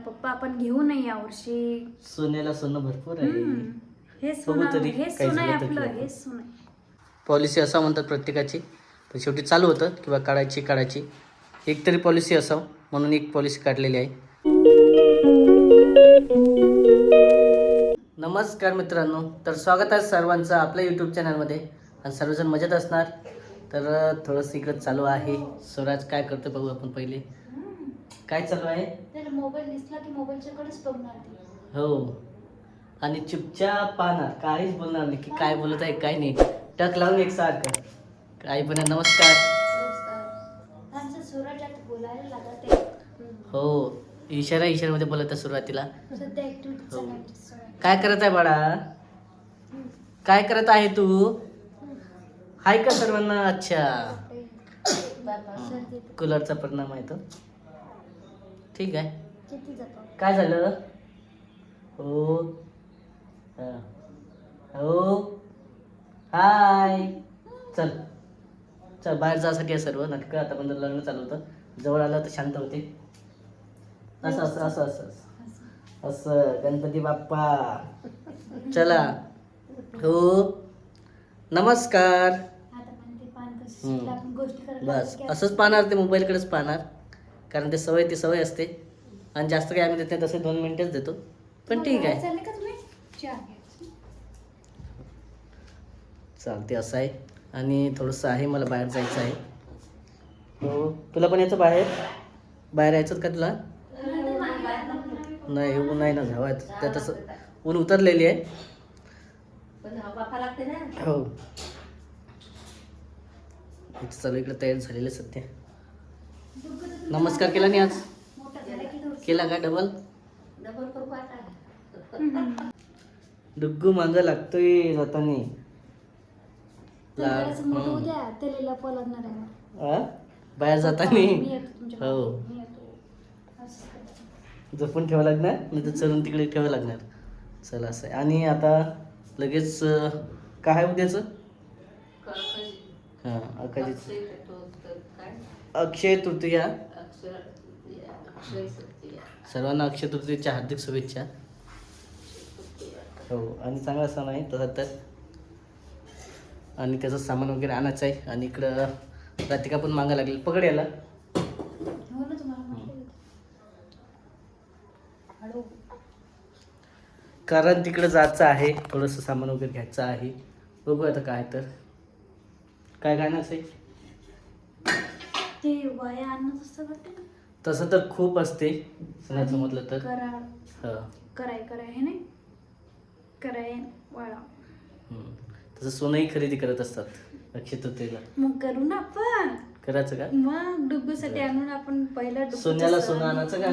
पप्पा आपण घेऊ नाही यावर्षी. सोन्याला सोनं भरपूर आहे. हे सोनं तरी हे काही सोनं आहे झालं तर आपलं, घेऊ हे सोनं आहे. पॉलिसी असं म्हणतात प्रत्येकाची, पण शेवटी चालू होतं किंवा काढायची एक तरी पॉलिसी असावं म्हणून एक पॉलिसी काढलेली आहे. नमस्कार मित्रांनो, तर स्वागत आहे सर्वांचं आपल्या यूट्यूब चॅनलमध्ये. आणि सर्वजण मजेत असणार. तर थोडंसं इकडं चालू आहे. स्वराज काय करतो बघू आपण पहिले. काय चालू आहे? त्याला मोबाईल दिसला की मोबाईलच्याकडेच बघणार ते. हो, आणि चुपचाप पाहणार, काहीच बोलणार नाही की काय बोलत आहे काय नाही. टक लावून एकसारखं काही पण. नमस्कार. त्यांचं सूरज बोलायला लागत आहे. हो, इशाऱ्यामध्ये बोलत आहे सुरुवातीला. सध्या ऍक्टिव्हिटी हो. चालू. काय करत आहे बाळा? काय करत आहे तू? हाय का सर्वांना? अच्छा, कूलरचा परिणाम आहे तो. ठीक आहे. किती जातो? काय झालं? हो हो, हाय. चल चल, बाहेर जासाठी आहे सर्व नाटकं. आता पण लग्न चालू होतं, जवळ आलं तर शांत होते. असं असं असं असं असं असं. गणपती बाप्पा चला. हो, नमस्कार. आता पण ते पान कसं शिकलं आपण गोष्टी करायला बस असंच पाहणार ते, मोबाईलकडेच पाहणार. कारण ते सवय असते. आणि जास्त काही आम्ही देत नाही, तसे 2 मिनिटच देतो. पण ठीक आहे, चालले का तुम्ही? चहा घ्यायची. चालते. असं आहे. आणि थोडंसं आहे, मला बाहेर जायचं आहे. हो, तुला पण यायचं बाहेर यायचं का तुला? नाही, ऊन आहे ना, हवा त्या तसं ऊन उतरलेली आहे. हो, इथं चालू इकडे तयार झालेलं सध्या. नमस्कार केला नाही आज? केला का? डबल डुग्गू मागं लागतोय जातानी. बाहेर जातानी. हो, जपून ठेवावं लागणार, नाही तर चढून तिकडे ठेवावं लागणार. चला, असं आहे. आणि आता लगेच काय आहे उद्याचं? हां, अक्षय तृतीया. सर्वांना अक्षय तृतीयेच्या हार्दिक शुभेच्छा. हो, आणि चांगला सण आहे तसा तर. आणि त्याचं सामान वगैरे आणायचं आहे. आणि इकडं राधिका पण मागा लागेल. पकड याला. कारण तिकडं जायचं आहे, थोडंसं सामान वगैरे घ्यायचं आहे. बघू आता काय तर काय आणायचं आहे. ते वया आणत असतं वाटतं ना. तसं तर खूप असते सणाचं म्हटलं तर. कराय हे नाही, कराय वाळा. तसं सोनंही खरेदी करत असतात अक्षय तृतीयेला. मग करू ना आपण. करायचं का? मग डुग्गूसाठी आणून आपण पहिला सोन्याला सोनं आणायचं का?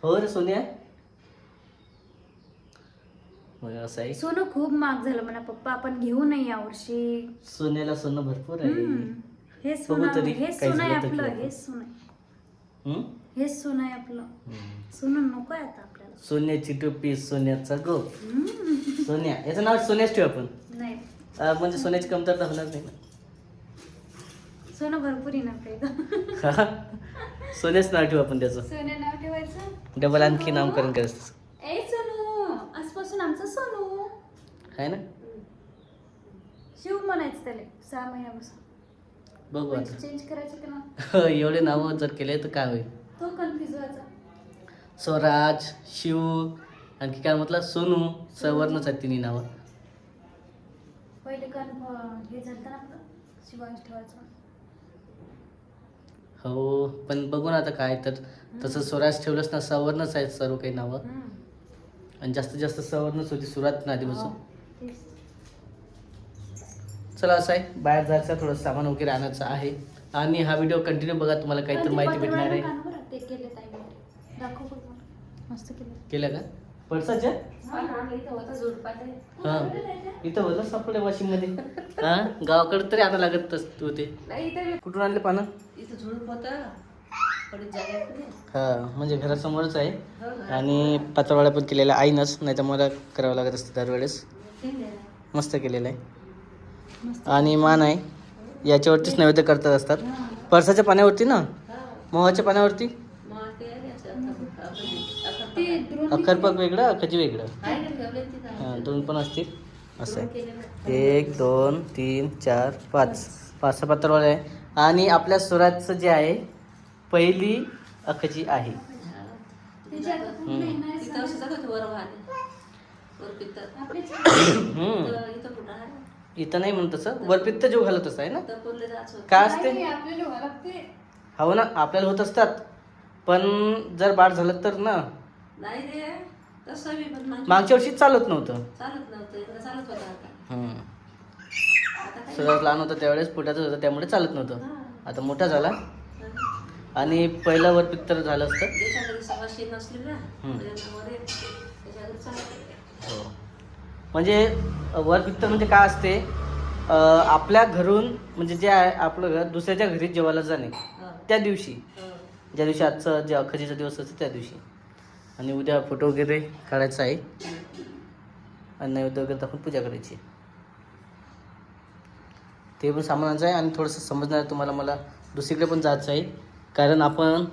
हो रे सोन्या. मग असं आहे. सोनं खूप महाग झालं म्हणा पप्पा, आपण घेऊ नाही यावर्षी. सोन्याला सोनं भरपूर आहे. हे सोनं, तरी हे काही सोनं आहे झालं तर आपलं, घेऊ. हे सोनं आहे. हे सोनं आहे आपलं. सोनं नको आहे आता आपल्याला. सोन्याची टोपी, सोन्याचा गोप. सोन्या, याचं नाव सोन्याच ठेवू आपण. नाही, म्हणजे सोन्याची कमतरता होणार नाही ना. सोनं भरपूर आहे ना आपल्या इथं. सोन्याच नाव ठेवू आपण त्याचं. सोनं नाव ठेवायचं. डबल आणखी नामकरण करायचं. ए सोनू, आजपासून आमचं सोनू आहे ना. शिव म्हणायचं त्याला 6 महिन्यापासून. बघू आता. चेंज करायचं का ना. एवढे नावं जर केले तर काय होईल. तो कन्फ्युज व्हायचा. स्वराज, शिव, आणखी काय म्हटलं, सोनू. सवर्णच आहेत तिन्ही नावं. पहिले हे झालं ना आपलं शिवांश ठेवायचं. हो, पण बघू ना आता काय तर. तसं स्वराज ठेवलंच ना, सवर्णच आहेत सर्व काही नावं. आणि जास्तीत जास्त सवर्णच होती सुरुवात ना आधीपासून. चला, असं आहे. बाहेर जायचं, थोडं सामान वगैरे आणायचं आहे. आणि हा व्हिडिओ कंटिन्यू बघा, तुम्हाला काहीतरी माहिती भेटणार आहे. मस्त केलं का पडसाच्या? हां, इथं होतं सापडे वाशिम मध्ये. हां, गावाकडे तरी आता लागत होते. कुठून आणले पानं? हां, म्हणजे घरासमोरच आहे. आणि पातळवाड्या पण केलेल्या आईनच, नाही तर मला करावं लागत असतं दरवेळेस. मस्त केलेलं आहे. आणि मान आहे, याच्यावरतीच नैवेद्य करतात असतात. पळसाच्या पाण्यावरती ना, मोहाच्या पाण्यावरती. ते द्रोणी अकरपक वेगळं अखजी वेगळं. हां दोन पण असतील. असं आहे 1 2 3 4 5 5 पत्रवाळे आहे. आणि आपल्या स्वराजचं जे आहे पहिली अखजी आहे. त्याची आता पूर्ण येणार आहे तिथं सगळं. सुद्धा वर वाहने वर पित्त आपले इथं कुठं आहे इथं नाही म्हणत तसं वरपित्त जो घालत असं आहे ना. तर बोलले जायचं काय असते नाही, आपल्याला व्हावं लागते. हो ना आपल्याला होत असतात. पण जर बाळ झालं तर ना नाही रे तसं बी पण मागच्या वर्षी चालत नव्हतं. चालत नव्हतं इकडं चालत होतं आता हम्म. आता काय सुरुवात लहान होतं त्यावेळेस पोटातच होतं त्यामुळे चालत नव्हतं. हा. आता मोठा झाला आणि पहिलं वरपित्त झालं असतं. ज्याच्या घरी सवाशी नसली ना हम्म. त्याच्यामध्ये त्याच्या घरी चालत हो. म्हणजे वरपित्त म्हणजे काय असते आपल्या घरून म्हणजे जे आहे आपलं घर दुसऱ्याच्या घरी जेवायला जाणे त्या दिवशी ज्या दिवशी आजचं जे अखजीचा दिवस असतो त्या दिवशी. आणि उद्या फोटो वगैरे काढायचा आहे आणि नैवेद्य वगैरे दाखवून पूजा करायची. ते पण सामानाचं आहे आणि थोडंसं समजणार आहे तुम्हाला. मला दुसरीकडे पण जायचं आहे कारण आपण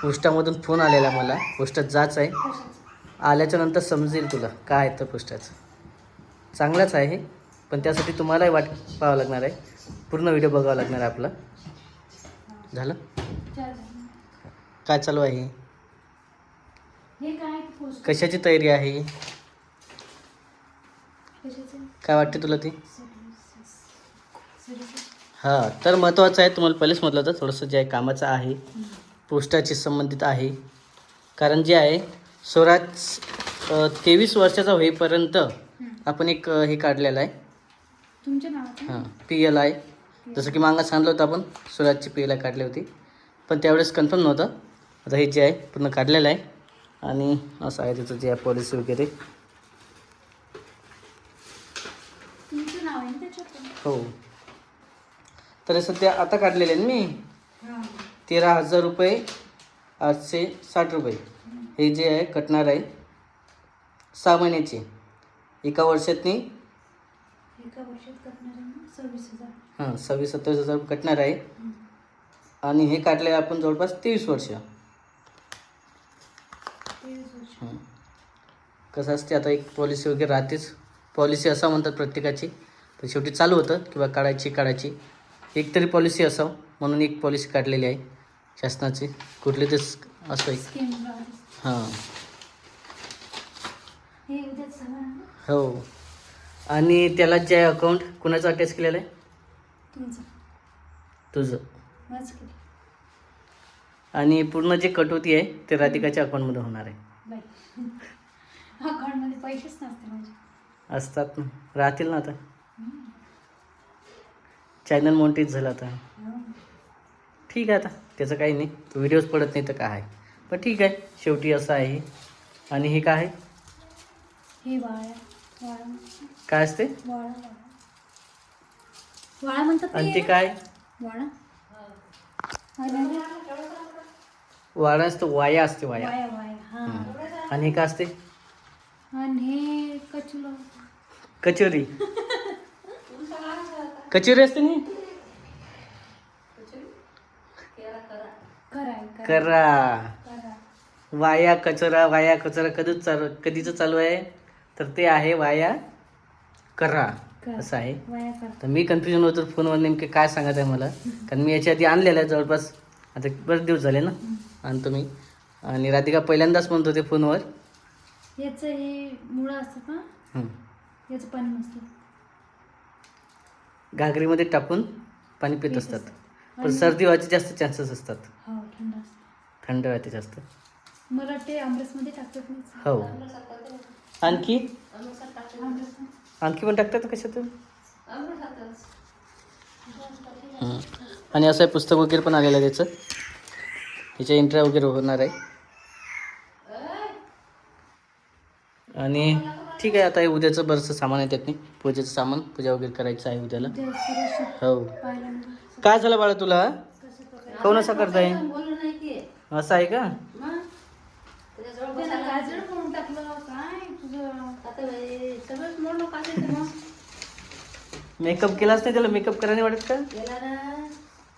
पोस्टामधून फोन आलेला मला पोस्टात जायचं आहे. आल्याच्या नंतर समजेल तुला काय आहे तर पोस्टाचं. चांगलंच आहे पण त्यासाठी तुम्हालाही वाट पाहावं लागणार आहे. पूर्ण व्हिडिओ बघावा लागणार आहे आपला. झालं काय चालू आहे हे काय पोस्ट कशाची तयारी आहे कशाचं? काय वाटते तुला ती. सर्विस. हां तर महत्त्वाचं आहे तुम्हाला पहिलेच म्हटलं होतं थोडंसं जे आहे कामाचं आहे पोस्टाशी संबंधित आहे. कारण जे आहे स्वराज 23 वर्षाचा होईपर्यंत आपण एक हे काढलेलं आहे. तुमच्या नावाचं? हां PL आहे. जसं की मागं सांगितलं होतं आपण स्वराजची PL काढली होती पण त्यावेळेस कन्फर्म नव्हतं. आता हे जे आहे पूर्ण काढलेलं आहे आणि असं आहे त्याचं जे आहे पॉलिसी वगैरे. तुमचं नाव आहे ना त्याच्यात? हो तर सध्या आता काढलेले आहे मी हां. 13,000 रुपये 860 रुपये हे जे आहे कटणार आहे 6 महिन्याचे. एका वर्षातनी एका वर्षात करणार आहे ना 26,000. हां 26-27,000 रुपये कटणार आहे. आणि हे काढले आपण जवळपास 23 वर्ष. 23 वर्ष. कसं असते आता एक पॉलिसी वगैरे राहतेच. पॉलिसी असं म्हणतात प्रत्येकाची पण शेवटी चालू होतं किंवा काढायची एक तरी पॉलिसी असावं म्हणून एक पॉलिसी काढलेली आहे शासनाची कुठली ते असं एक. स्कीम राहते. हां हे उद्याच सगळं ना? हो. आणि त्याला जे अकाउंट कुणाचं अटॅच केलेलं आहे तुमचं. तुझं. माझं किती? आणि पूर्ण जे कटोती आहे ते राधिकाच्या अकाउंटमध्ये होणार आहे. बाई अकाउंटमध्ये पैसेच नसते माझे. असतात ना राहतील ना आता. चॅनल मोनिटाईज झालं आता. ठीक आहे आता त्याचं काही नाही व्हिडिओज पडत नाही तर काय आहे पण ठीक आहे शेवटी असं आहे. आणि हे काय आहे हे वाळा काय असते वाळा म्हणतात आणि ते काय वाळा. आणि वाडा असतो वाया असते वाया. वाया वाया हा. आणि हे काय असते आणि हे कचुला कचोरी. कचोरी असते नी कराय करा. करा. वाया कचरा कधीचं चालू आहे तर ते आहे वाया करा असं आहे. वाया करा. तर मी कन्फ्युजन होतो फोनवर नेमके काय सांगत आहे मला कारण मी याच्या आधी आणलेलं आहे जवळपास आता बरेच दिवस झाले ना आणतो मी. आणि राधिका पहिल्यांदाच म्हणत होते फोनवर याचं हे मुळं असतात ना याचं पाणी मस्त घागरीमध्ये टाकून पाणी पित असतात. पण सर्दी व्हायचे जास्त चान्सेस असतात. हो थंड असतं. थंड राहते जास्त. मला वाटते आमरसमध्ये टाकतात नाही. हो आणखी आमरस आणखी पण टाकतात कशातून. आणि असं पुस्तक वगैरे पण आलेलं आहे त्याचं त्याच्या एंट्र्या वगैरे होणार आहे. आणि ठीक आहे आता हे उद्याचं बरंचसं सामान आहे त्यातनी पूजेचं सामान पूजा वगैरे करायचं आहे उद्याला. हो काय झालं बाळा तुला कोण असं करताय बोललं नाही की असं आहे का. मग त्याच्याजवळ त्याला बसायला गाजर करून टाकलं काय तुझं. आता बाई सगळंच मोडलं काय ते मग मेकअप केलाच नाही त्याला मेकअप करायला वाटत का. केला ना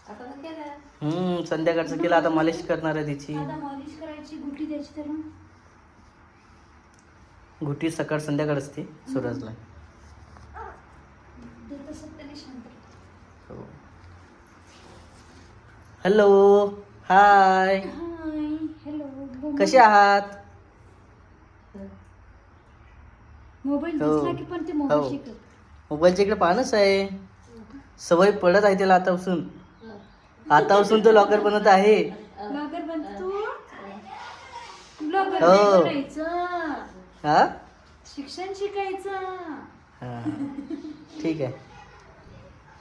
आता तर केला संध्याकाळचं केलं आता मालिश करणार आहे तिची. आता मॉलिश करायची गुटी द्यायची त्याला. घुटी सकाळ संध्याकाळ असते सूरजला. ते तसं त्याने शांत. हो. Hello hi, hi hello. कसे आहात? मोबाईल हो. दिसला की पण ते हो. मोबाईल शिकत. मोबाईलच्या इकडे पाहणंच आहे. सवय पडत आहे त्याला आतापासून. आतापासून तो लॉकर बनवत आहे. ब्लॉगर बनतो. ब्लॉगर हो. नाही बनायचं, हा शिक्षण शिकायचं. हा ठीक आहे,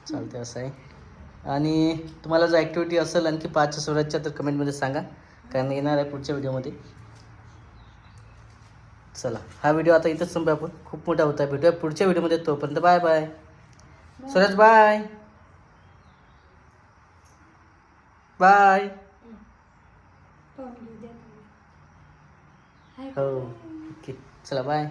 चालते. असं आहे. आणि तुम्हाला जर ॲक्टिव्हिटी असेल आणखी 5 सूरजच्या तर कमेंटमध्ये सांगा, कारण येणार आहे पुढच्या व्हिडिओमध्ये. चला, हा व्हिडिओ आता इथंच संपू आपण, खूप मोठा होता. भेटूया पुढच्या व्हिडिओमध्ये. तोपर्यंत bye bye. Suraj bye bye. पाहून घेऊ द्या. हो ओके, चला बाय.